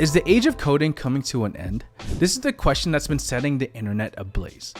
Is the age of coding coming to an end? This is the question that's been setting the internet ablaze.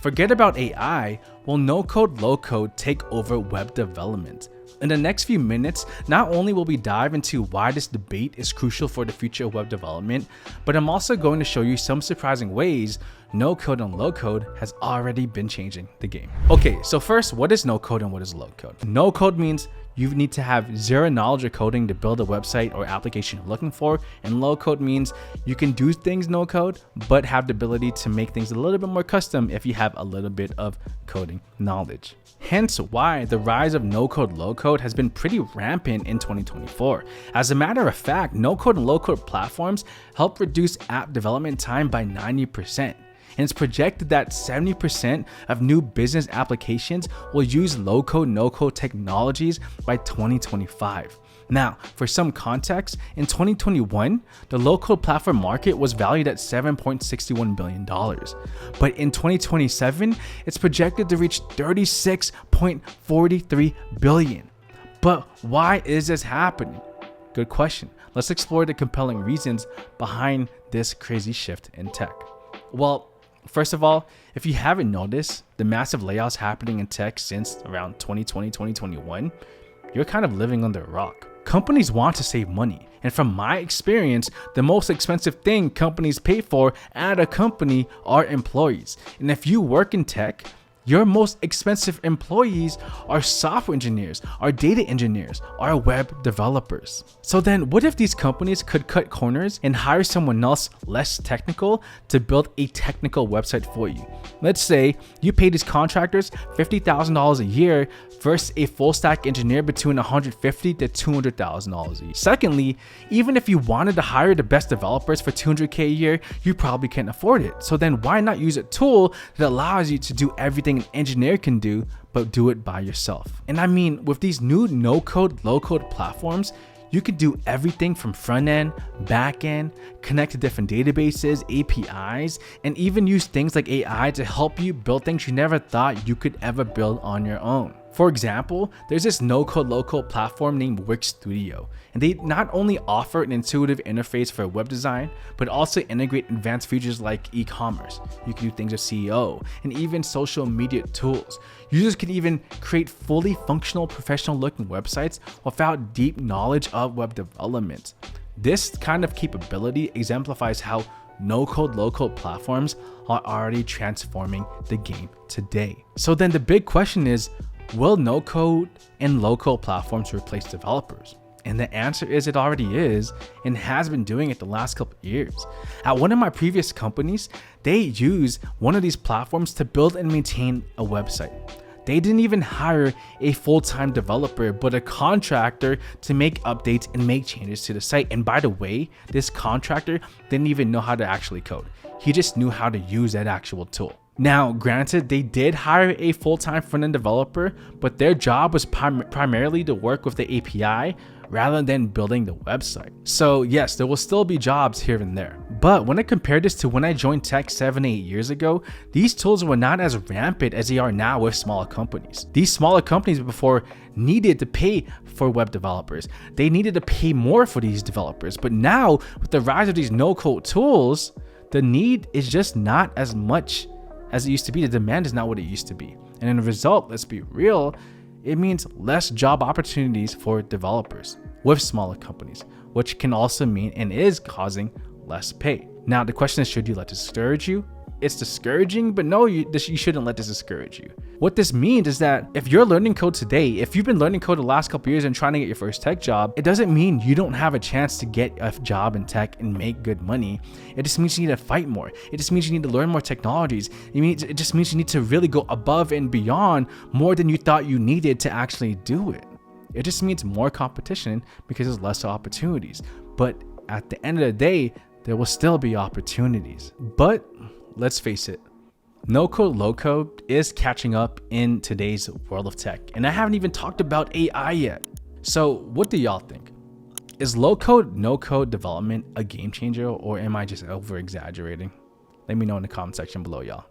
Forget about AI, will no code, low code take over web development? In the next few minutes, not only will we dive into why this debate is crucial for the future of web development, but I'm also going to show you some surprising ways no code and low code has already been changing the game. Okay, so first, what is no code and what is low code? No code means you need to have zero knowledge of coding to build a website or application you're looking for, and low code means you can do things no code, but have the ability to make things a little bit more custom if you have a little bit of coding knowledge. Hence why the rise of no code, low code has been pretty rampant in 2024. As a matter of fact, no code and low code platforms help reduce app development time by 90%. And it's projected that 70% of new business applications will use low-code, no-code technologies by 2025. Now, for some context, in 2021, the low-code platform market was valued at $7.61 billion. But in 2027, it's projected to reach $36.43 billion. But why is this happening? Good question. Let's explore the compelling reasons behind this crazy shift in tech. Well, first of all, if you haven't noticed the massive layoffs happening in tech since around 2020, 2021, you're kind of living under a rock. Companies want to save money. And from my experience, the most expensive thing companies pay for at a company are employees. And if you work in tech, your most expensive employees are software engineers, are data engineers, are web developers. So then what if these companies could cut corners and hire someone else less technical to build a technical website for you? Let's say you pay these contractors $50,000 a year versus a full stack engineer between $150,000 to $200,000 a year. Secondly, even if you wanted to hire the best developers for $200K a year, you probably can't afford it. So then why not use a tool that allows you to do everything an engineer can do, but do it by yourself? And I mean, with these new no-code, low-code platforms, you can do everything from front end, back end, connect to different databases, APIs, and even use things like AI to help you build things you never thought you could ever build on your own. For example, there's this no-code, low-code platform named Wix Studio, and they not only offer an intuitive interface for web design, but also integrate advanced features like e-commerce. You can do things with SEO and even social media tools. Users can even create fully functional, professional-looking websites without deep knowledge of web development. This kind of capability exemplifies how no-code, low-code platforms are already transforming the game today. So then the big question is, will no-code and low-code platforms replace developers? And the answer is it already is, and has been doing it the last couple of years. At one of my previous companies, they use one of these platforms to build and maintain a website. They didn't even hire a full-time developer, but a contractor to make updates and make changes to the site. And by the way, this contractor didn't even know how to actually code. He just knew how to use that actual tool. Now, granted, they did hire a full-time front-end developer, but their job was primarily to work with the API rather than building the website. So yes, there will still be jobs here and there. But when I compare this to when I joined tech 7-8 years ago, these tools were not as rampant as they are now with smaller companies. These smaller companies before needed to pay for web developers. They needed to pay more for these developers. But now, with the rise of these no-code tools, the need is just not as much as it used to be. The demand is not what it used to be. And in the result, let's be real, it means less job opportunities for developers with smaller companies, which can also mean and is causing less pay. Now, the question is, should you let this discourage you? It's discouraging, but no, you shouldn't let this discourage you. What this means is that if you're learning code today, if you've been learning code the last couple years and trying to get your first tech job, it doesn't mean you don't have a chance to get a job in tech and make good money. It just means you need to fight more. It just means you need to learn more technologies. It just means you need to really go above and beyond more than you thought you needed to actually do it. It just means more competition because there's less opportunities. But at the end of the day, there will still be opportunities. But let's face it, no code, low code is catching up in today's world of tech. And I haven't even talked about AI yet. So what do y'all think? Is low code, no code development a game changer, or am I just over exaggerating? Let me know in the comment section below, y'all.